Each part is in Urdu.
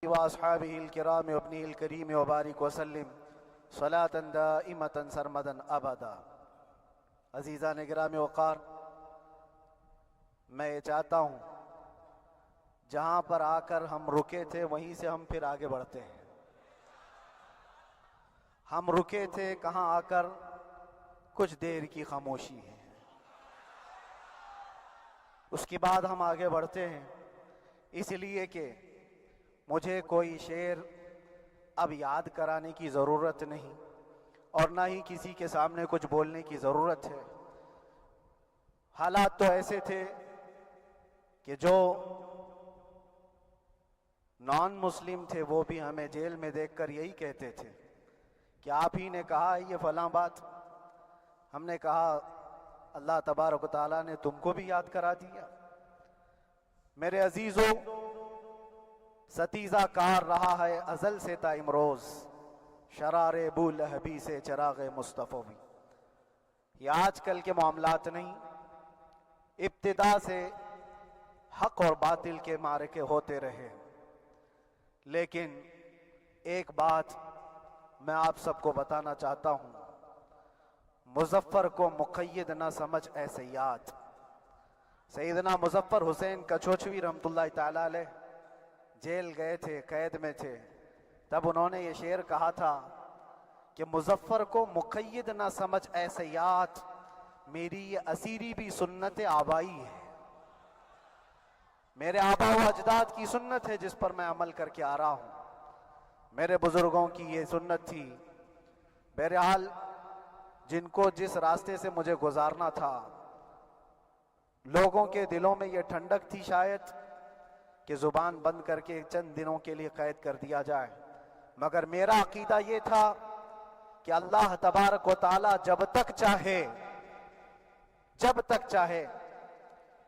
واصحابہ الکرام وابنہ الکریم وبارک وسلم صلاۃ دائمۃ سرمدا ابدا۔ عزیزان گرامی وقار، میں یہ چاہتا ہوں جہاں پر آ کر ہم رکے تھے وہیں سے ہم پھر آگے بڑھتے ہیں۔ ہم رکے تھے کہاں آ کر؟ کچھ دیر کی خاموشی ہے، اس کے بعد ہم آگے بڑھتے ہیں، اس لیے کہ مجھے کوئی شعر اب یاد کرانے کی ضرورت نہیں اور نہ ہی کسی کے سامنے کچھ بولنے کی ضرورت ہے۔ حالات تو ایسے تھے کہ جو نان مسلم تھے وہ بھی ہمیں جیل میں دیکھ کر یہی کہتے تھے کہ آپ ہی نے کہا یہ فلاں بات۔ ہم نے کہا اللہ تبارک و تعالیٰ نے تم کو بھی یاد کرا دیا۔ میرے عزیزوں، ستیزہ کار رہا ہے ازل سے تا امروز، شرار ابو لہبی سے چراغ مصطفیٰ بھی۔ یہ آج کل کے معاملات نہیں، ابتدا سے حق اور باطل کے معرکے ہوتے رہے۔ لیکن ایک بات میں آپ سب کو بتانا چاہتا ہوں، مظفر کو مقید نہ سمجھ اے سیاد۔ سیدنا مظفر حسین کچھوچھوی رحمت اللہ تعالیٰ علیہ جیل گئے تھے، قید میں تھے، تب انہوں نے یہ شعر کہا تھا کہ مظفر کو مقید نہ سمجھ اے سیاد، میری یہ اسیری بھی سنت آبائی ہے۔ میرے آبا و اجداد کی سنت ہے جس پر میں عمل کر کے آ رہا ہوں، میرے بزرگوں کی یہ سنت تھی۔ بہرحال جن کو جس راستے سے مجھے گزارنا تھا، لوگوں کے دلوں میں یہ ٹھنڈک تھی شاید کہ زبان بند کر کے چند دنوں کے لیے قید کر دیا جائے، مگر میرا عقیدہ یہ تھا کہ اللہ تبارک و تعالی جب تک چاہے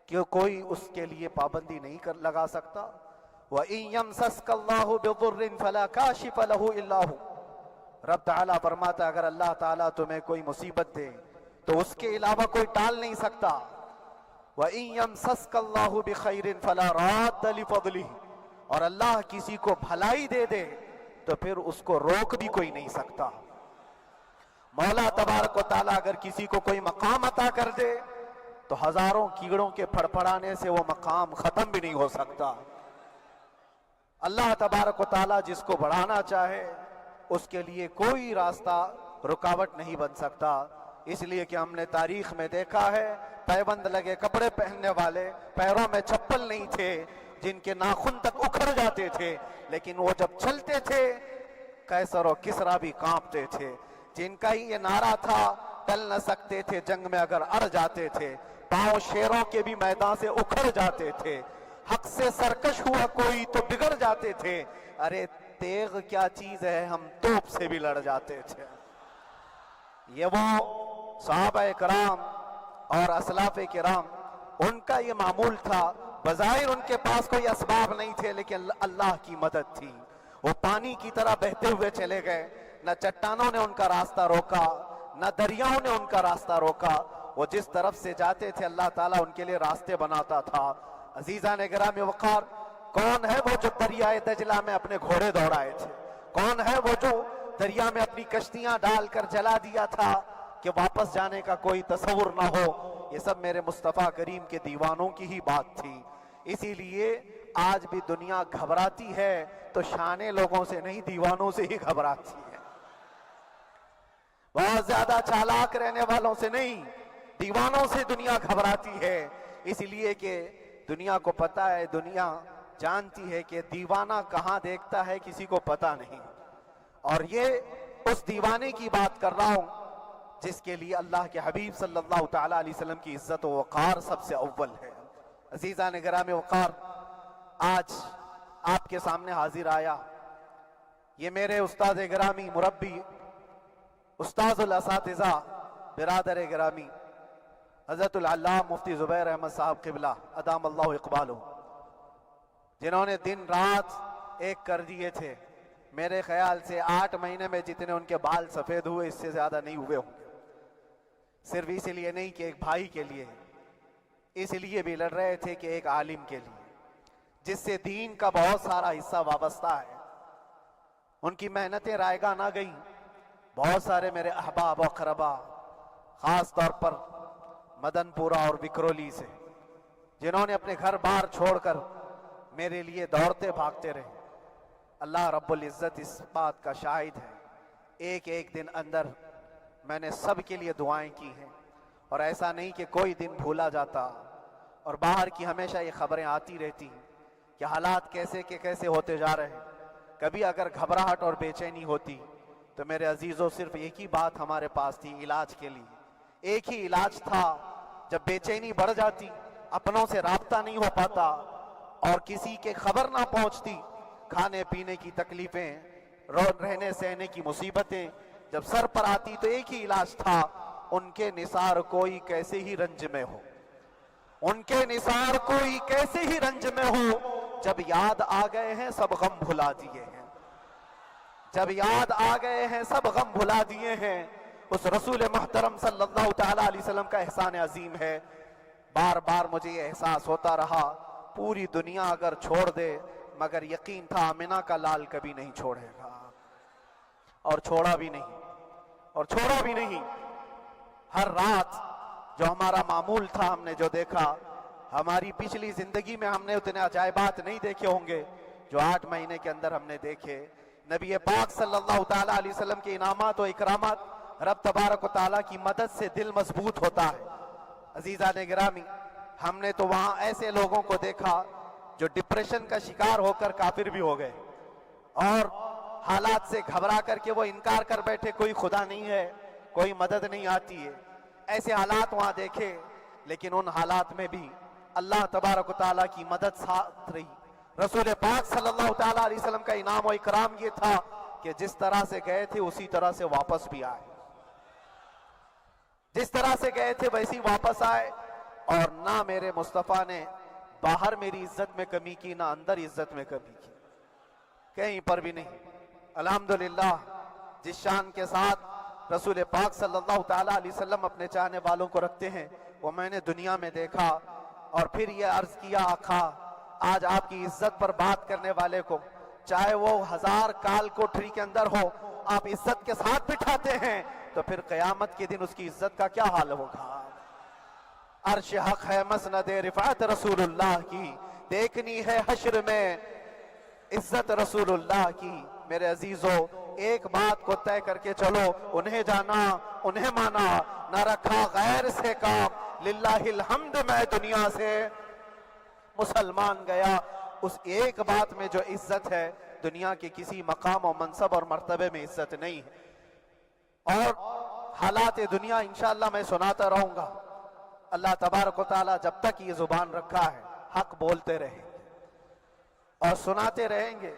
کہ کوئی اس کے لیے پابندی نہیں لگا سکتا۔ وَإِن يَمْسَسْكَ اللَّهُ بِضُرٍّ فَلَا كَاشِفَ لَهُ إِلَّا هُوَ۔ رب تعالیٰ فرماتا ہے اگر اللہ تعالیٰ تمہیں کوئی مصیبت دے تو اس کے علاوہ کوئی ٹال نہیں سکتا۔ وَإِن يَمْسَسْكَ اللَّهُ بِخَيْرٍ فَلَا رَادَّ لِفَضْلِهِ، اور اللہ کسی کو بھلائی دے دے تو پھر اس کو روک بھی کوئی نہیں سکتا۔ مولا تبارک و تعالیٰ اگر کسی کو کوئی مقام عطا کر دے تو ہزاروں کیڑوں کے پھڑپڑانے سے وہ مقام ختم بھی نہیں ہو سکتا۔ اللہ تبارک و تعالیٰ جس کو بڑھانا چاہے اس کے لیے کوئی راستہ رکاوٹ نہیں بن سکتا۔ اس لیے کہ ہم نے تاریخ میں دیکھا ہے پیبند لگے کپڑے پہننے والے، پیروں میں چپل نہیں تھے، جن کے ناخن تک اکھڑ جاتے تھے، لیکن وہ جب چلتے تھے قیصر و کسریٰ بھی کانپتے تھے۔ جن کا ہی یہ نعرہ تھا ٹل نہ سکتے تھے جنگ میں اگر اڑ جاتے تھے، پاؤں شیروں کے بھی میدان سے اکھڑ جاتے تھے، حق سے سرکش ہوا کوئی تو بگڑ جاتے تھے، ارے تیغ کیا چیز ہے ہم توپ سے بھی لڑ جاتے تھے۔ یہ وہ صحابہ کرام اور اسلاف کرام، ان کا یہ معمول تھا۔ بظاہر ان کے پاس کوئی اسباب نہیں تھے لیکن اللہ کی مدد تھی۔ وہ پانی کی طرح بہتے ہوئے چلے گئے، نہ چٹانوں نے ان کا راستہ روکا، نہ دریاؤں نے ان کا راستہ روکا۔ وہ جس طرف سے جاتے تھے اللہ تعالیٰ ان کے لیے راستے بناتا تھا۔ عزیزان گرامی وقار، کون ہے وہ جو دریائے دجلہ میں اپنے گھوڑے دوڑائے تھے؟ کون ہے وہ جو دریا میں اپنی کشتیاں ڈال کر جلا دیا تھا کہ واپس جانے کا کوئی تصور نہ ہو؟ یہ سب میرے مصطفیٰ کریم کے دیوانوں کی ہی بات تھی۔ اسی لیے آج بھی دنیا گھبراتی ہے تو شانے لوگوں سے نہیں، دیوانوں سے ہی گھبراتی ہے۔ بہت زیادہ چالاک رہنے والوں سے نہیں، دیوانوں سے دنیا گھبراتی ہے۔ اس لیے کہ دنیا کو پتا ہے، دنیا جانتی ہے کہ دیوانہ کہاں دیکھتا ہے کسی کو پتا نہیں۔ اور یہ اس دیوانے کی بات کر رہا ہوں جس کے لیے اللہ کے حبیب صلی اللہ تعالیٰ علیہ وسلم کی عزت و وقار سب سے اول ہے۔ عزیزان گرامی وقار، آج آپ کے سامنے حاضر آیا، یہ میرے استاد گرامی، مربی، استاذ الاساتذہ، برادر گرامی حضرت العلامہ مفتی زبیر احمد صاحب قبلہ ادام اللہ اقبالہ، جنہوں نے دن رات ایک کر دیے تھے۔ میرے خیال سے 8 مہینے میں جتنے ان کے بال سفید ہوئے اس سے زیادہ نہیں ہوئے ہوں گے۔ صرف اس لیے نہیں کہ ایک بھائی کے لیے، اس لیے بھی لڑ رہے تھے کہ ایک عالم کے لیے۔ جس سے دین کا بہت سارا حصہ وابستہ ہے، ان کی محنتیں رائگاں نہ گئیں۔ بہت سارے میرے احباب و اقربا، خاص طور پر مدن پورہ اور وکرولی سے، جنہوں نے اپنے گھر بار چھوڑ کر میرے لیے دوڑتے بھاگتے رہے، اللہ رب العزت اس بات کا شاہد ہے، ایک ایک دن اندر میں نے سب کے لیے دعائیں کی ہیں، اور ایسا نہیں کہ کوئی دن بھولا جاتا۔ اور باہر کی ہمیشہ یہ خبریں آتی رہتی ہیں کہ حالات کیسے کے کیسے ہوتے جا رہے ہیں۔ کبھی اگر گھبراہٹ اور بے چینی ہوتی تو میرے عزیزوں صرف ایک ہی بات ہمارے پاس تھی علاج کے لیے، ایک ہی علاج تھا۔ جب بے چینی بڑھ جاتی، اپنوں سے رابطہ نہیں ہو پاتا اور کسی کے خبر نہ پہنچتی، کھانے پینے کی تکلیفیں، رہنے سہنے کی مصیبتیں جب سر پر آتی، تو ایک ہی علاج تھا، ان کے نثار کوئی کیسے ہی رنج میں ہو، ان کے نثار کوئی کیسے ہی رنج میں ہو، جب یاد آ گئے ہیں سب غم بھلا دیے ہیں، جب یاد آ گئے ہیں سب غم بھلا دیے ہیں۔ اس رسول محترم صلی اللہ تعالیٰ علیہ وسلم کا احسان عظیم ہے۔ بار بار مجھے یہ احساس ہوتا رہا، پوری دنیا اگر چھوڑ دے مگر یقین تھا آمنہ کا لال کبھی نہیں چھوڑے گا، اور چھوڑا بھی نہیں، اور چھوڑا بھی نہیں۔ ہر رات جو ہمارا معمول تھا، ہم نے جو دیکھا، ہماری پچھلی زندگی میں ہم نے اتنے عجائبات نہیں دیکھے ہوں گے جو 8 مہینے کے اندر ہم نے دیکھے۔ نبی پاک صلی اللہ تعالیٰ علیہ وسلم کے انعامات و اکرامات، رب تبارک و تعالیٰ کی مدد سے دل مضبوط ہوتا ہے۔ عزیزان گرامی، ہم نے تو وہاں ایسے لوگوں کو دیکھا جو ڈپریشن کا شکار ہو کر کافر بھی ہو گئے، اور حالات سے گھبرا کر کے وہ انکار کر بیٹھے، کوئی خدا نہیں ہے، کوئی مدد نہیں آتی ہے۔ ایسے حالات وہاں دیکھے، لیکن ان حالات میں بھی اللہ تبارک و تعالیٰ کی مدد ساتھ رہی۔ رسول پاک صلی اللہ تعالیٰ علیہ وسلم کا انعام و اکرام یہ تھا کہ جس طرح سے گئے تھے اسی طرح سے واپس بھی آئے، جس طرح سے گئے تھے ویسی واپس آئے، اور نہ میرے مصطفیٰ نے باہر میری عزت میں کمی کی، نہ اندر عزت میں کمی کی، کہیں پر بھی نہیں۔ الحمدللہ، جس شان کے ساتھ رسول پاک صلی اللہ تعالیٰ علیہ وسلم اپنے چاہنے والوں کو رکھتے ہیں، وہ میں نے دنیا میں دیکھا، اور پھر یہ عرض کیا، آقا آج آپ کی عزت پر بات کرنے والے کو چاہے وہ 1000 کال کوٹری کے اندر ہو، آپ عزت کے ساتھ بٹھاتے ہیں، تو پھر قیامت کے دن اس کی عزت کا کیا حال ہوگا؟ عرش حق ہے مسند رفعت رسول اللہ کی، دیکھنی ہے حشر میں عزت رسول اللہ کی۔ میرے عزیزو، ایک بات کو طے کر کے چلو، انہیں جانا، انہیں مانا، نہ رکھا غیر سے کام، للہ الحمد میں دنیا سے مسلمان گیا۔ اس ایک بات میں جو عزت ہے، دنیا کے کسی مقام و منصب اور مرتبے میں عزت نہیں ہے۔ اور حالات دنیا انشاءاللہ میں سناتا رہوں گا۔ اللہ تبارک و تعالیٰ جب تک یہ زبان رکھا ہے، حق بولتے رہیں گے اور سناتے رہیں گے،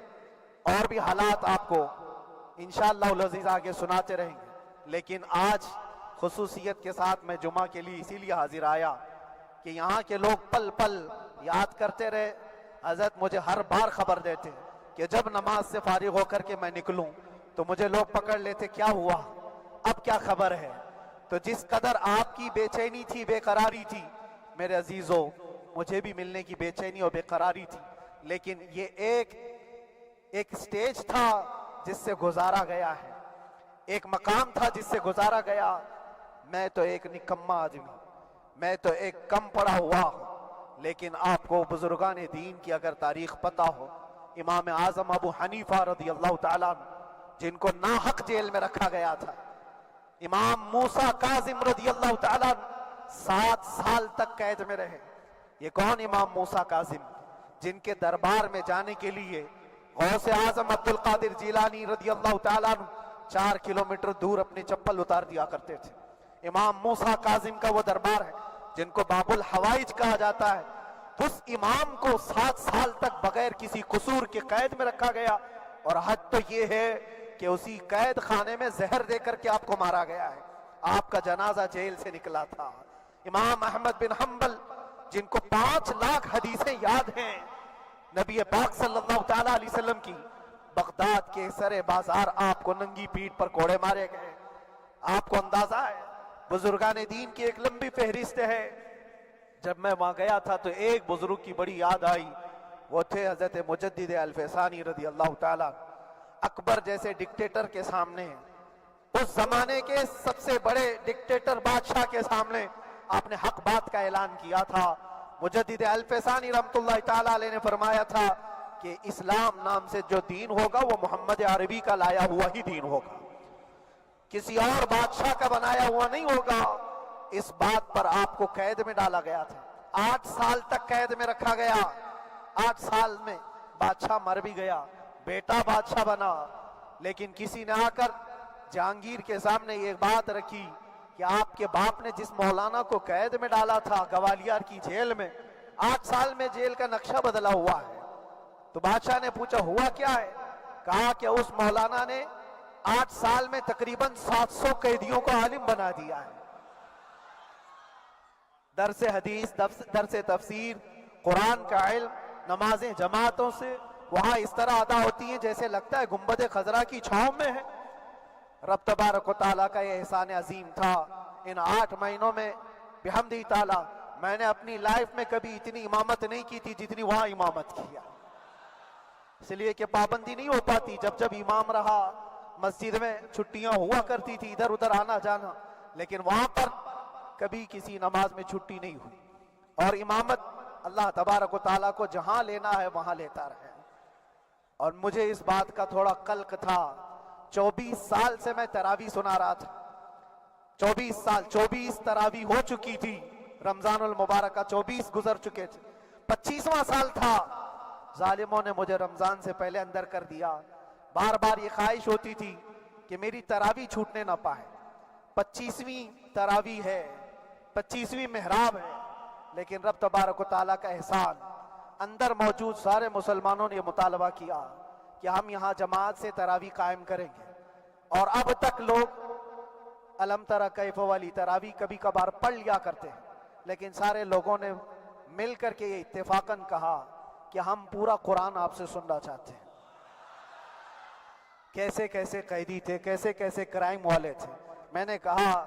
اور بھی حالات آپ کو انشاءاللہ العزیز آگے سناتے رہیں گے۔ لیکن آج خصوصیت کے ساتھ میں جمعہ کے لیے اسی لیے حاضر آیا کہ یہاں کے لوگ پل پل یاد کرتے رہے۔ حضرت مجھے ہر بار خبر دیتے کہ جب نماز سے فارغ ہو کر کے میں نکلوں تو مجھے لوگ پکڑ لیتے، کیا ہوا، اب کیا خبر ہے؟ تو جس قدر آپ کی بے چینی تھی، بے قراری تھی، میرے عزیزو، مجھے بھی ملنے کی بے چینی اور بے قراری تھی، لیکن یہ ایک سٹیج تھا جس سے گزارا گیا ہے، ایک مقام تھا جس سے گزارا گیا۔ میں تو ایک نکما آدمی، میں تو ایک کم پڑا ہوا ہوں، لیکن آپ کو بزرگان دین کی اگر تاریخ پتہ ہو، امام اعظم ابو حنیفہ رضی اللہ تعالیٰ عنہ، جن کو ناحق جیل میں رکھا گیا تھا، امام موسیٰ کاظم رضی اللہ تعالیٰ عنہ 7 سال تک قید میں رہے۔ یہ کون امام موسیٰ کاظم؟ جن کے دربار میں جانے کے لیے غوث اعظم عبد القادر جیلانی رضی اللہ تعالیٰ عنہ 4 کلومیٹر دور اپنی چپل اتار دیا کرتے تھے۔ امام موسیٰ کاظم کا وہ دربار ہے جن کو باب الحوائج کہا جاتا ہے۔ اس امام کو 7 سال تک بغیر کسی قصور کے قید میں رکھا گیا، اور حد تو یہ ہے کہ اسی قید خانے میں زہر دے کر کے آپ کو مارا گیا ہے۔ آپ کا جنازہ جیل سے نکلا تھا۔ امام احمد بن حنبل، جن کو 5 لاکھ حدیثیں یاد ہیں نبی پاک صلی اللہ تعالیٰ علیہ وسلم کی، بغداد کے سرے بازار آپ کو ننگی پیٹھ پر کوڑے مارے گئے۔ آپ کو اندازہ ہے، بزرگان دین کی ایک لمبی فہرست ہے۔ جب میں وہاں گیا تھا تو ایک بزرگ کی بڑی یاد آئی، وہ تھے حضرت مجدد الفسانی رضی اللہ تعالیٰ۔ اکبر جیسے ڈکٹیٹر کے سامنے، اس زمانے کے سب سے بڑے ڈکٹیٹر بادشاہ کے سامنے آپ نے حق بات کا اعلان کیا تھا۔ مجدد الفسانی رحمۃ اللہ تعالیٰ علیہ نے فرمایا تھا کہ اسلام نام سے جو دین ہوگا وہ محمد عربی کا لایا ہوا ہی دین ہوگا، کسی اور بادشاہ کا بنایا ہوا نہیں ہوگا۔ اس بات پر آپ کو قید میں ڈالا گیا تھا، 8 سال تک قید میں رکھا گیا۔ 8 سال میں بادشاہ مر بھی گیا، بیٹا بادشاہ بنا، لیکن کسی نے آ کر جہانگیر کے سامنے یہ بات رکھی کہ آپ کے باپ نے جس مولانا کو قید میں ڈالا تھا گوالیار کی جیل میں، 8 سال میں جیل کا نقشہ بدلا ہوا ہے۔ تو بادشاہ نے پوچھا ہوا کیا ہے؟ کہا کہ اس مولانا نے 8 سال میں تقریباً 700 قیدیوں کو عالم بنا دیا ہے۔ درس حدیث، درس تفسیر، قرآن کا علم، نمازیں جماعتوں سے وہاں اس طرح ادا ہوتی ہیں جیسے لگتا ہے گنبد خضرا کی چھاؤں میں ہے۔ رب تبارک و تعالیٰ کا یہ احسان عظیم تھا۔ ان 8 مہینوں میں بحمدہ تعالیٰ میں نے اپنی لائف میں کبھی اتنی امامت نہیں کی تھی جتنی وہاں امامت کیا، اس لیے کہ پابندی نہیں ہو پاتی۔ جب جب امام رہا مسجد میں چھٹیاں ہوا کرتی تھی، ادھر ادھر آنا جانا، لیکن وہاں پر کبھی کسی نماز میں چھٹی نہیں ہوئی۔ اور امامت اللہ تبارک و تعالیٰ کو جہاں لینا ہے وہاں لیتا رہے۔ اور مجھے اس بات کا تھوڑا قلق تھا، 24 سال سے میں تراویح سنا رہا تھا، 24 تراویح ہو چکی تھی، رمضان المبارکہ 24 گزر چکے تھے، 25واں سال تھا، ظالموں نے مجھے رمضان سے پہلے اندر کر دیا۔ بار بار یہ خواہش ہوتی تھی کہ میری تراویح چھوٹنے نہ پائے، 25ویں تراویح ہے، 25ویں محراب ہے، لیکن رب تبارک و تعالیٰ کا احسان، اندر موجود سارے مسلمانوں نے یہ مطالبہ کیا کہ ہم یہاں جماعت سے تراویح قائم کریں گے۔ اور اب تک لوگ الم تری کیف والی تراویح کبھی کبھار پڑھ لیا کرتے ہیں، لیکن سارے لوگوں نے مل کر کے یہ اتفاقاً کہا کہ ہم پورا قرآن آپ سے سننا چاہتے ہیں۔ کیسے کیسے قیدی تھے، کیسے کیسے کرائم والے تھے۔ میں نے کہا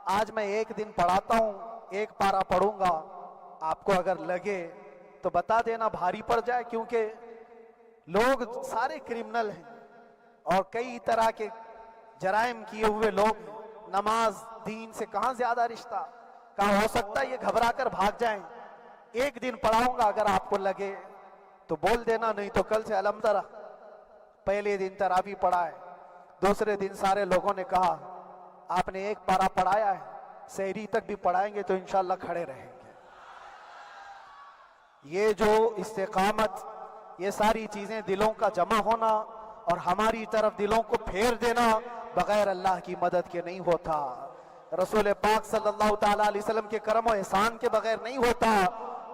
آج میں ایک دن پڑھاتا ہوں، ایک پارہ پڑھوں گا، آپ کو اگر لگے تو بتا دینا، بھاری پڑ جائے، کیونکہ لوگ سارے کرمنل ہیں اور کئی طرح کے جرائم کیے ہوئے لوگ ہیں۔ نماز دین سے کہاں زیادہ رشتہ، کہاں ہو سکتا ہے یہ گھبرا کر بھاگ جائیں۔ ایک دن پڑھاؤں گا، اگر آپ کو لگے تو بول دینا، نہیں تو کل سے الحمد للہ۔ پہلے دن تراویح پڑھائے، دوسرے دن سارے لوگوں نے کہا آپ نے ایک پارہ پڑھایا ہے، سحری تک بھی پڑھائیں گے تو انشاءاللہ کھڑے رہیں گے۔ یہ جو استقامت، یہ ساری چیزیں دلوں کا جمع ہونا اور ہماری طرف دلوں کو پھیر دینا بغیر اللہ کی مدد کے نہیں ہوتا، رسول پاک صلی اللہ تعالیٰ علیہ وسلم کے کرم و احسان کے بغیر نہیں ہوتا۔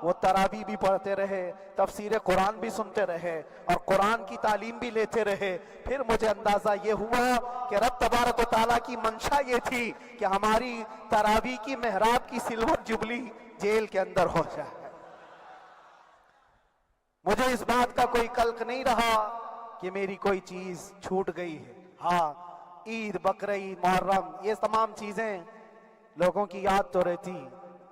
وہ تراویح بھی پڑھتے رہے، تفسیر قرآن بھی سنتے رہے اور قرآن کی تعلیم بھی لیتے رہے۔ پھر مجھے اندازہ یہ ہوا کہ رب تبارک و تعالیٰ کی منشا یہ تھی کہ ہماری تراویح کی محراب کی سلور جبلی جیل کے اندر ہو جائے۔ مجھے اس بات کا کوئی قلق نہیں رہا کہ میری کوئی چیز چھوٹ گئی ہے۔ ہاں، عید، بقرعید، محرم، یہ تمام چیزیں لوگوں کی یاد تو رہتی،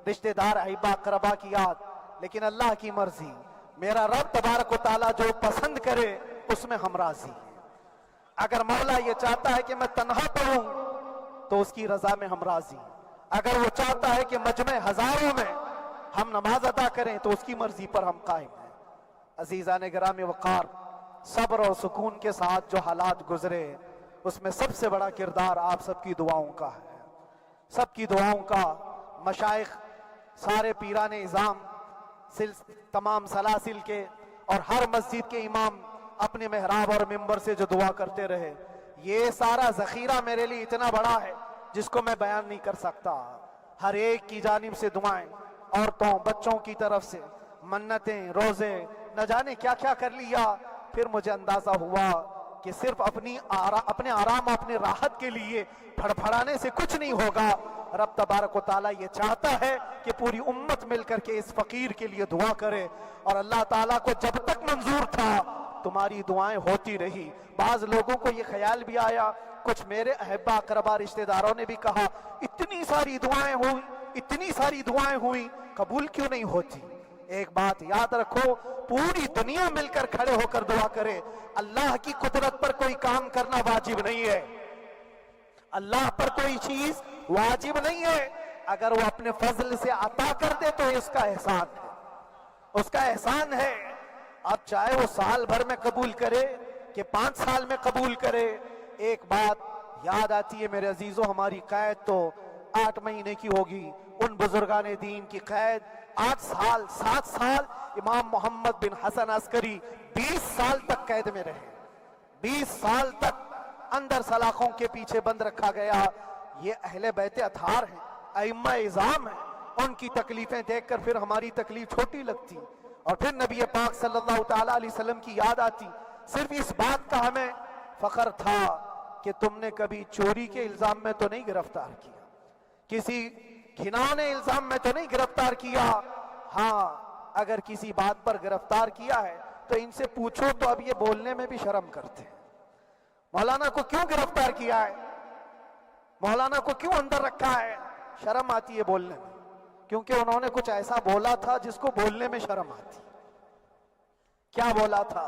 رشتہ دار، احباب، اقربا کی یاد، لیکن اللہ کی مرضی، میرا رب تبارک و تعالیٰ جو پسند کرے اس میں ہم راضی ہیں۔ اگر مولا یہ چاہتا ہے کہ میں تنہا پڑھوں تو اس کی رضا میں ہم راضی ہیں، اگر وہ چاہتا ہے کہ مجمع ہزاروں میں ہم نماز ادا کریں تو اس کی مرضی پر ہم قائم ہیں۔ عزیزان گرامی وقار، صبر اور سکون کے ساتھ جو حالات گزرے اس میں سب سے بڑا کردار آپ سب کی دعاؤں کا ہے، سب کی دعاؤں کا۔ مشائخ، سارے پیران اعظام، تمام سلاسل کے اور ہر مسجد کے امام اپنے محراب اور منبر سے جو دعا کرتے رہے، یہ سارا ذخیرہ میرے لیے اتنا بڑا ہے جس کو میں بیان نہیں کر سکتا۔ ہر ایک کی جانب سے دعائیں، عورتوں بچوں کی طرف سے منتیں، روزے، نہ جانے کیا کیا کر لیا۔ پھر مجھے اندازہ ہوا کہ صرف اپنے آرام اور اپنے راحت کے لیے پھڑپھڑانے سے کچھ نہیں ہوگا۔ رب تبارک و تعالیٰ یہ چاہتا ہے کہ پوری امت مل کر کے اس فقیر کے لیے دعا کرے، اور اللہ تعالیٰ کو جب تک منظور تھا تمہاری دعائیں ہوتی رہی۔ بعض لوگوں کو یہ خیال بھی آیا، کچھ میرے احبا اقربا رشتہ داروں نے بھی کہا اتنی ساری دعائیں ہوئی، اتنی ساری دعائیں ہوئی، قبول کیوں نہیں ہوتی؟ ایک بات یاد رکھو، پوری دنیا مل کر کھڑے ہو کر دعا کرے، اللہ کی قدرت پر کوئی کام کرنا واجب نہیں ہے، اللہ پر کوئی چیز واجب نہیں ہے، اگر وہ اپنے فضل سے عطا کر دے تو اس کا احسان ہے، اس کا احسان ہے۔ اب چاہے وہ سال بھر میں قبول کرے کہ 5 سال میں قبول کرے، ایک بات یاد آتی ہے میرے عزیزو، ہماری قید تو 8 مہینے کی ہوگی، ان بزرگان دین کی قید 8 سال 7 سال، امام محمد بن حسن عسکری 20 سال تک قید میں رہے، 20 سال تک اندر سلاخوں کے پیچھے بند رکھا گیا۔ یہ اہل بیت اطہار ہیں، ائمہ اعظام ہیں، ان کی تکلیفیں دیکھ کر پھر ہماری تکلیف چھوٹی لگتی، اور پھر نبی پاک صلی اللہ تعالیٰ علیہ وسلم کی یاد آتی۔ صرف اس بات کا ہمیں فخر تھا کہ تم نے کبھی چوری کے الزام میں تو نہیں گرفتار کیا، کسی گھناؤنے الزام میں تو نہیں گرفتار کیا، ہاں اگر کسی بات پر گرفتار کیا ہے تو ان سے پوچھو تو اب یہ بولنے میں بھی شرم کرتے ہیں، مولانا کو کیوں گرفتار کیا ہے، مولانا کو کیوں اندر رکھا ہے، شرم آتی ہے بولنے میں، کیونکہ انہوں نے کچھ ایسا بولا تھا جس کو بولنے میں شرم آتی۔ کیا بولا تھا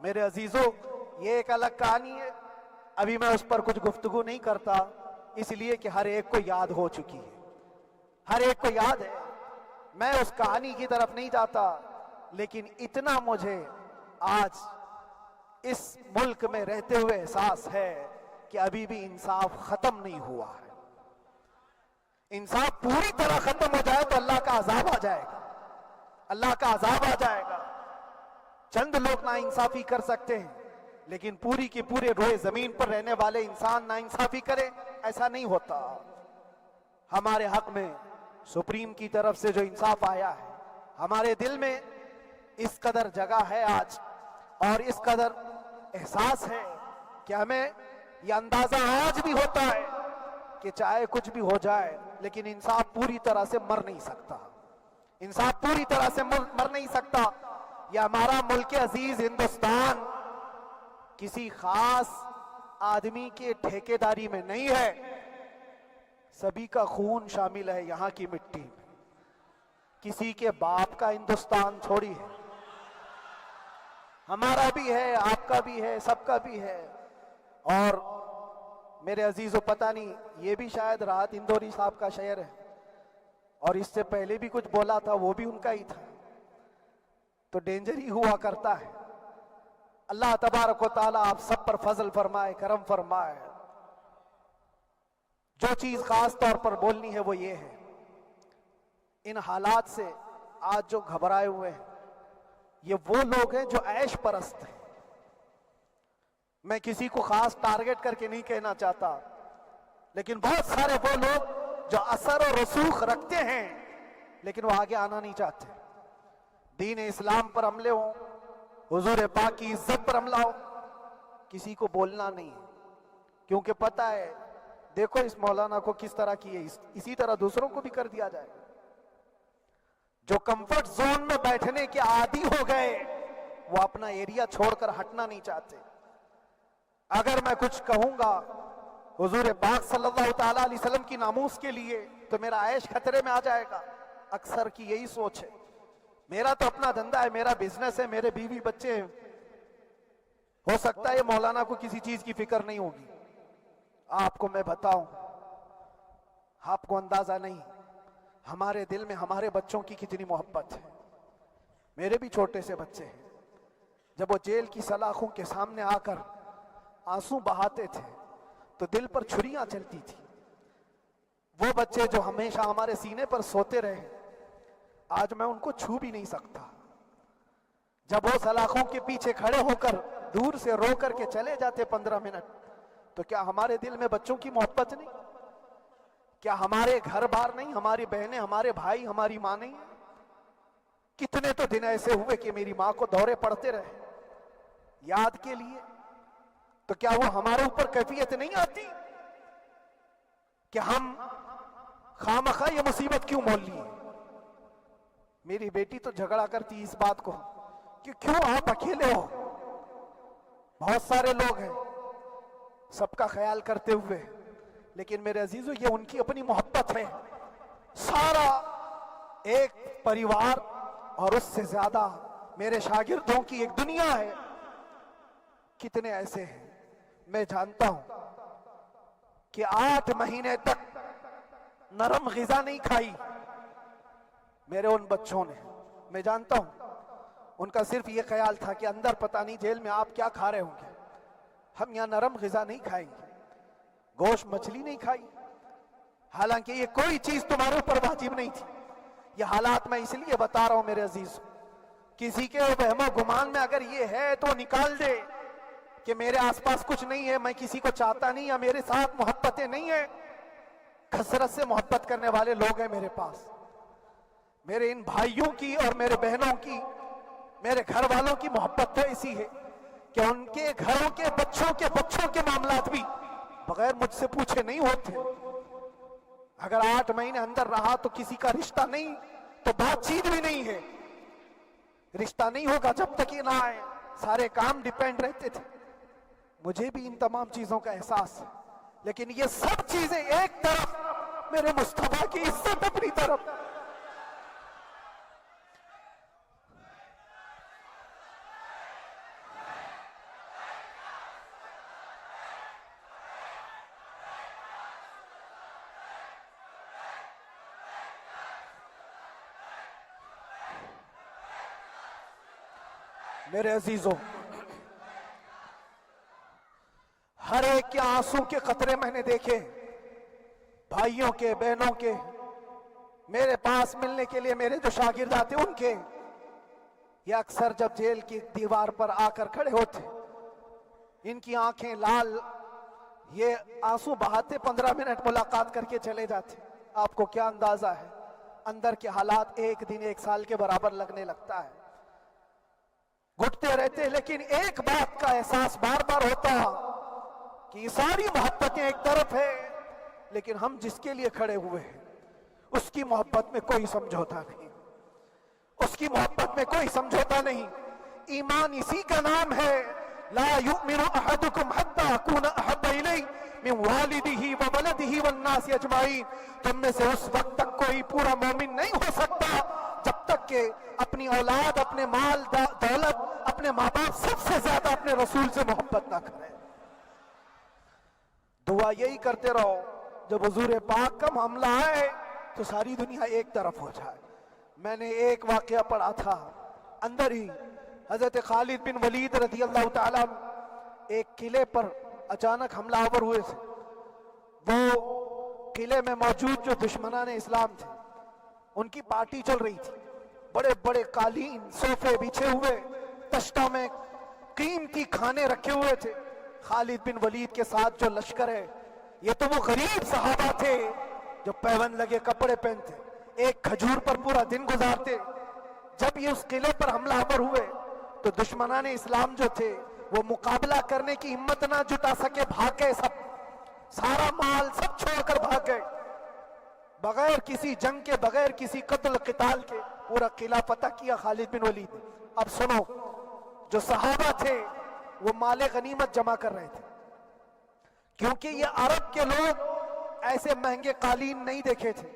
میرے عزیزو، یہ ایک الگ کہانی ہے، ابھی میں اس پر کچھ گفتگو نہیں کرتا، اس لیے کہ ہر ایک کو یاد ہو چکی ہے، ہر ایک کو یاد ہے، میں اس کہانی کی طرف نہیں جاتا، لیکن اتنا مجھے آج اس ملک میں رہتے ہوئے احساس ہے کہ ابھی بھی انصاف ختم نہیں ہوا ہے۔ انصاف پوری طرح ختم ہو جائے تو اللہ کا عذاب آ جائے گا، اللہ کا عذاب آ جائے گا۔ چند لوگ نا انصافی کر سکتے ہیں، لیکن پوری کی پورے روئے زمین پر رہنے والے انسان نا انصافی کرے، ایسا نہیں ہوتا۔ ہمارے حق میں سپریم کی طرف سے جو انصاف آیا ہے، ہمارے دل میں اس قدر جگہ ہے آج، اور اس قدر احساس ہے کہ ہمیں یہ اندازہ آج بھی ہوتا ہے کہ چاہے کچھ بھی ہو جائے لیکن انصاف پوری طرح سے مر نہیں سکتا، انصاف پوری طرح سے مر نہیں سکتا۔ یہ ہمارا ملک عزیز ہندوستان کسی خاص آدمی کے ٹھیکیداری میں نہیں ہے، سبھی کا خون شامل ہے یہاں کی مٹی میں، کسی کے باپ کا ہندوستان تھوڑی ہے، ہمارا بھی ہے، آپ کا بھی ہے، سب کا بھی ہے۔ اور میرے عزیزو پتہ نہیں، یہ بھی شاید راحت اندوری صاحب کا شعر ہے، اور اس سے پہلے بھی کچھ بولا تھا وہ بھی ان کا ہی تھا، تو ڈینجر ہی ہوا کرتا ہے۔ اللہ تبارک و تعالیٰ آپ سب پر فضل فرمائے، کرم فرمائے۔ جو چیز خاص طور پر بولنی ہے وہ یہ ہے، ان حالات سے آج جو گھبرائے ہوئے ہیں یہ وہ لوگ ہیں جو عیش پرست ہیں۔ میں کسی کو خاص ٹارگٹ کر کے نہیں کہنا چاہتا، لیکن بہت سارے وہ لوگ جو اثر و رسوخ رکھتے ہیں لیکن وہ آگے آنا نہیں چاہتے، دین اسلام پر حملے ہوں، حضور پاک کی عزت پر حملہ ہو، کسی کو بولنا نہیں، کیونکہ پتہ ہے دیکھو اس مولانا کو کس طرح کی ہے، اسی طرح دوسروں کو بھی کر دیا جائے۔ جو کمفرٹ زون میں بیٹھنے کے عادی ہو گئے وہ اپنا ایریا چھوڑ کر ہٹنا نہیں چاہتے۔ اگر میں کچھ کہوں گا حضور پاک صلی اللہ تعالیٰ علیہ وسلم کی ناموس کے لیے تو میرا عیش خطرے میں آ جائے گا، اکثر کی یہی سوچ ہے۔ میرا تو اپنا دھندا ہے، میرا بزنس ہے، میرے بیوی بچے ہیں، ہو سکتا ہے مولانا کو کسی چیز کی فکر نہیں ہوگی۔ آپ کو میں بتاؤں، آپ کو اندازہ نہیں ہمارے دل میں ہمارے بچوں کی کتنی محبت ہے۔ میرے بھی چھوٹے سے بچے ہیں، جب وہ جیل کی سلاخوں کے سامنے آ کر آنسو بہاتے تھے تو دل پر چھریاں چلتی تھی۔ وہ بچے جو ہمیشہ ہمارے سینے پر سوتے رہے، آج میں ان کو چھو بھی نہیں سکتا۔ جب وہ سلاخوں کے پیچھے کھڑے ہو کر دور سے رو کر کے چلے جاتے 15 منٹ، تو کیا ہمارے دل میں بچوں کی محبت نہیں؟ کیا ہمارے گھر بار نہیں، ہماری بہنیں، ہمارے بھائی، ہماری ماں نہیں؟ کتنے تو دن ایسے ہوئے کہ میری ماں کو دورے پڑتے رہے یاد کے لیے، تو کیا وہ ہمارے اوپر کیفیت نہیں آتی کہ ہم خامخواہ یہ مصیبت کیوں مول لی؟ میری بیٹی تو جھگڑا کرتی اس بات کو کہ کیوں آپ اکیلے ہو، بہت سارے لوگ ہیں سب کا خیال کرتے ہوئے، لیکن میرے عزیزو یہ ان کی اپنی محبت ہے۔ سارا ایک پریوار اور اس سے زیادہ میرے شاگردوں کی ایک دنیا ہے. کتنے ایسے ہیں میں جانتا ہوں کہ 8 مہینے تک نرم غذا نہیں کھائی میرے ان بچوں نے. میں جانتا ہوں ان کا صرف یہ خیال تھا کہ اندر پتہ نہیں جیل میں آپ کیا کھا رہے ہوں گے, ہم یہاں نرم غذا نہیں کھائیں گے, گوشت مچھلی نہیں کھائی. حالانکہ یہ کوئی چیز تمہارے اوپر واجب نہیں تھی. یہ حالات میں اس لیے بتا رہا ہوں میرے عزیز, کسی کے وہم و گمان میں اگر یہ ہے تو نکال دے کہ میرے آس پاس کچھ نہیں ہے, میں کسی کو چاہتا نہیں, یا میرے ساتھ محبتیں نہیں ہیں. کثرت سے محبت کرنے والے لوگ ہیں میرے پاس. میرے ان بھائیوں کی اور میرے بہنوں کی, میرے گھر والوں کی محبت تو ایسی ہے کہ ان کے گھروں کے بچوں کے معاملات بھی بغیر مجھ سے پوچھے نہیں ہوتے. اگر 8 مہینے اندر رہا تو کسی کا رشتہ نہیں تو بات چیت بھی نہیں ہے. رشتہ نہیں ہوگا جب تک یہ نہ آئے. سارے کام ڈیپینڈ رہتے تھے. مجھے بھی ان تمام چیزوں کا احساس ہے, لیکن یہ سب چیزیں ایک طرف, میرے مصطفیٰ کی عزت اپنی طرف. میرے عزیزوں, ہر ایک کے آنسوں کے قطرے میں نے دیکھے, بھائیوں کے, بہنوں کے, میرے پاس ملنے کے لیے میرے جو شاگرد آتے ان کے. یہ اکثر جب جیل کی دیوار پر آ کر کھڑے ہوتے, ان کی آنکھیں لال, یہ آنسو بہاتے 15 منٹ ملاقات کر کے چلے جاتے. آپ کو کیا اندازہ ہے اندر کے حالات ایک دن 1 سال کے برابر لگنے لگتا ہے. گھٹتے رہتے, لیکن ایک بات کا احساس بار بار ہوتا کہ یہ ساری محبتیں ایک طرف ہے, لیکن ہم جس کے لیے کھڑے ہوئے ہیں اس کی محبت میں کوئی سمجھوتا نہیں, اس کی محبت میں کوئی سمجھوتا نہیں. ایمان اسی کا نام ہے, لا یؤمن احدکم حتی اکون احب الیہ من والدہ وولدہ والناس اجمعین. تم میں سے اس وقت تک کوئی پورا مومن نہیں ہو سکتا جب تک کہ اپنی اولاد, اپنے مال دولت, اپنے ماں باپ, سب سے زیادہ اپنے رسول سے محبت نہ کرے. دعا یہی کرتے رہو جب حضور پاک کا معاملہ آئے تو ساری دنیا ایک طرف ہو جائے. میں نے ایک واقعہ پڑھا تھا اندر ہی, حضرت خالد بن ولید رضی اللہ تعالیٰ ایک قلعے پر اچانک حملہ آور ہوئے تھے. وہ قلعے میں موجود جو دشمنان اسلام تھے ان کی پارٹی چل رہی تھی. بڑے بڑے قالین, صوفے بچھے ہوئے, تشتوں میں قیمتی کھانے رکھے ہوئے تھے. خالد بن ولید کے ساتھ جو لشکر ہے یہ تو وہ غریب صحابہ تھے جو پیون لگے کپڑے پہنتے, ایک کھجور پر پورا دن گزارتے. جب یہ اس قلعے پر حملہ آور ہوئے تو دشمنان اسلام جو تھے وہ مقابلہ کرنے کی ہمت نہ جٹا سکے, بھاگ گئے. سارا مال سب چھوڑ کر بھاگ گئے, بغیر کسی جنگ کے, بغیر کسی قتل قتال کے پورا قلعہ فتح کیا خالد بن ولید نے. اب سنو, جو صحابہ تھے وہ مال غنیمت جمع کر رہے تھے, کیونکہ یہ عرب کے لوگ ایسے مہنگے قالین نہیں دیکھے تھے,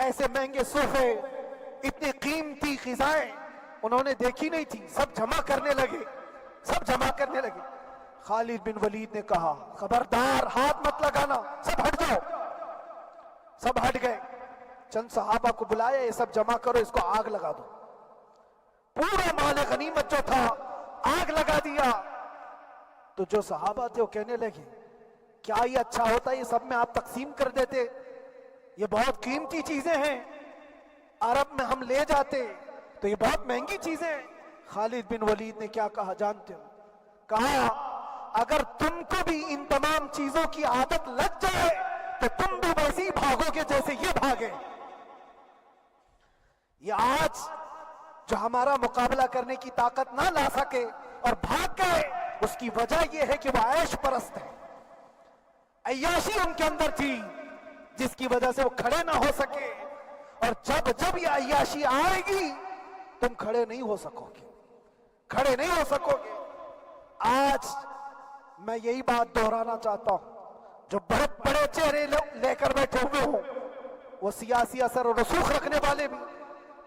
ایسے مہنگے صوفے, اتنی قیمتی غذائیں انہوں نے دیکھی نہیں تھی. سب جمع کرنے لگے. خالد بن ولید نے کہا خبردار, ہاتھ مت لگانا, سب ہٹ جاؤ. سب ہٹ گئے. چند صحابہ کو بلایا, یہ سب جمع کرو, اس کو آگ لگا دو. پورا مال غنیمت جو تھا آگ لگا دیا. تو جو صحابہ تھے وہ کہنے لگے کیا یہ اچھا ہوتا, یہ سب میں آپ تقسیم کر دیتے, یہ بہت قیمتی چیزیں ہیں, عرب میں ہم لے جاتے تو یہ بہت مہنگی چیزیں ہیں. خالد بن ولید نے کیا کہا جانتے ہو؟ کہا اگر تم کو بھی ان تمام چیزوں کی عادت لگ جائے تو تم بھی ویسے ہی بھاگو گے جیسے یہ بھاگے. یہ آج جو ہمارا مقابلہ کرنے کی طاقت نہ لا سکے اور بھاگ گئے, اس کی وجہ یہ ہے کہ وہ عیش پرست ہے. عیاشی ان کے اندر تھی جس کی وجہ سے وہ کھڑے نہ ہو سکے, اور جب یہ عیاشی آئے گی تم کھڑے نہیں ہو سکو گے. آج میں یہی بات دہرانا چاہتا ہوں, جو بہت بڑے چہرے لے کر بیٹھے ہوئے ہوں, وہ سیاسی اثر و رسوخ رکھنے والے بھی,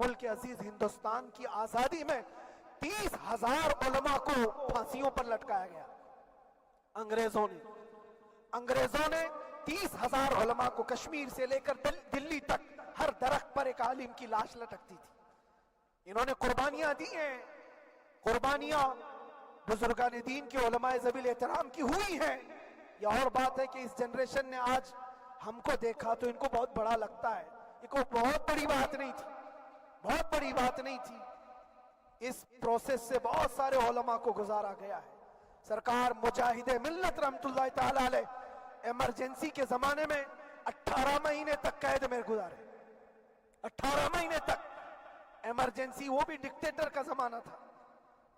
ملک عزیز ہندوستان کی آزادی میں 30,000 علماء کو پھانسیوں پر لٹکایا گیا انگریزوں نے 30,000 علماء کو کشمیر سے لے کر دلی تک ہر درخت پر ایک عالم کی لاش لٹکتی تھی. انہوں نے قربانیاں دی ہیں, قربانیاں بزرگان دین کے علماء ذوی احترام کی ہوئی ہیں. یہ اور بات ہے کہ اس جنریشن نے آج ہم کو دیکھا تو ان کو بہت بڑا لگتا ہے. یہ کوئی بہت بڑی بات نہیں تھی, بہت بڑی بات نہیں تھی. اس پروسیس سے بہت سارے علماء کو گزارا گیا ہے. سرکار مجاہد ملت رحمت اللہ تعالی علیہ ایمرجنسی کے زمانے میں 18 مہینے تک قید میں گزارے. 18 مہینے تک ایمرجنسی, وہ بھی ڈکٹیٹر کا زمانہ تھا.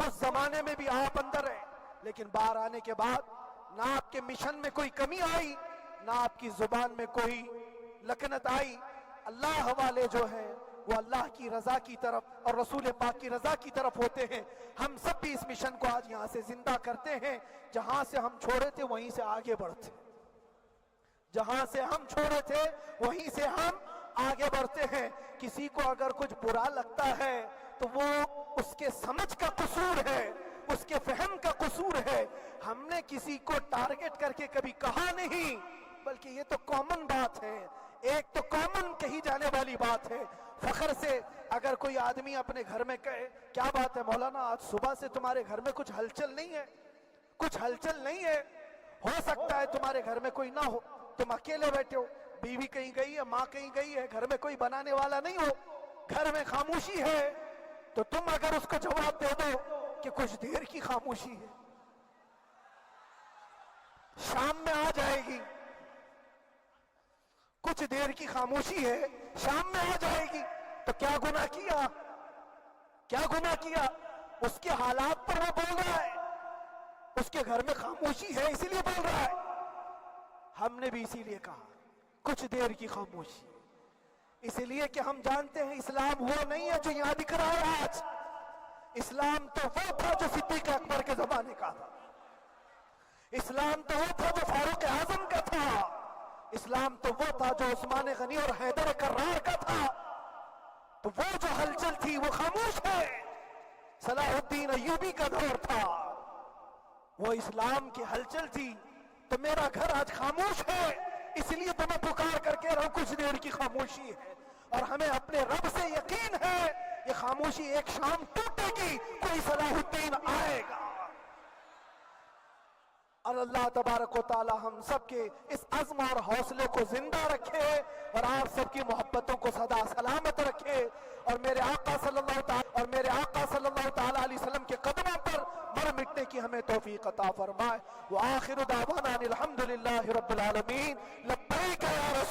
اس زمانے میں بھی آپ اندر رہے, لیکن باہر آنے کے بعد نہ آپ کے مشن میں کوئی کمی آئی, نہ آپ کی زبان میں کوئی لکنت آئی. اللہ والے جو ہیں وہ اللہ کی رضا کی طرف اور رسول پاک کی رضا کی طرف ہوتے ہیں. ہم سب بھی اس مشن کو آج یہاں سے زندہ کرتے ہیں. جہاں سے ہم چھوڑے تھے وہیں سے آگے بڑھتے, جہاں سے ہم چھوڑے تھے وہیں سے ہم آگے بڑھتے ہیں. کسی کو اگر کچھ برا لگتا ہے تو وہ اس کے سمجھ کا قصور ہے, اس کے فہم کا قصور ہے. ہم نے کسی کو ٹارگٹ کر کے کبھی کہا نہیں, بلکہ یہ تو کامن بات ہے, ایک تو کامن کہی جانے والی بات ہے. فخر سے اگر کوئی آدمی اپنے گھر میں کہے کیا بات ہے مولانا آج صبح سے تمہارے گھر میں کچھ ہلچل نہیں ہے, کچھ ہلچل نہیں ہے, ہو سکتا ہے تمہارے گھر میں کوئی نہ ہو, تم اکیلے بیٹھے ہو, بیوی کہیں گئی ہے, ماں کہیں گئی ہے, گھر میں کوئی بنانے والا نہیں ہو, گھر میں خاموشی ہے, تو تم اگر اس کو جواب دے دو کہ کچھ دیر کی خاموشی ہے, شام میں آ جائے گی, کچھ دیر کی خاموشی ہے, شام میں آ جائے گی, تو کیا گناہ کیا, کیا گناہ کیا؟ اس کے حالات پر وہ بول رہا ہے, اس کے گھر میں خاموشی ہے اسی لیے بول رہا ہے. ہم نے بھی اسی لیے کہا کچھ دیر کی خاموشی, اس لیے کہ ہم جانتے ہیں اسلام وہ نہیں ہے جو یہاں دکھ رہا ہے آج. اسلام تو وہ تھا جو صدیق اکبر کے زمانے کا تھا, اسلام تو وہ تھا جو فاروق اعظم کا تھا, اسلام تو وہ تھا جو عثمان غنی اور حیدر کرار کا تھا. تو وہ جو ہلچل تھی وہ خاموش ہے. صلاح الدین ایوبی کا دور تھا, وہ اسلام کی ہلچل تھی. تو میرا گھر آج خاموش ہے, اس لیے تو میں پکار کر کے رہا کچھ دیر کی خاموشی ہے, اور ہمیں اپنے رب سے یقین ہے یہ خاموشی ایک شام ٹوٹے گی, کوئی صلاح الدین آئے گا. اور اللہ تبارک و تعالی ہم سب کے اس عزم اور حوصلے کو زندہ رکھے, اور آپ سب کی محبتوں کو سدا سلامت رکھے, اور میرے آقا صلی اللہ تعالی علیہ وسلم کے قدموں پر مر مٹنے کی ہمیں توفیق عطا فرمائے. وآخر دعوانا الحمدللہ رب العالمین. لبیک یا رسول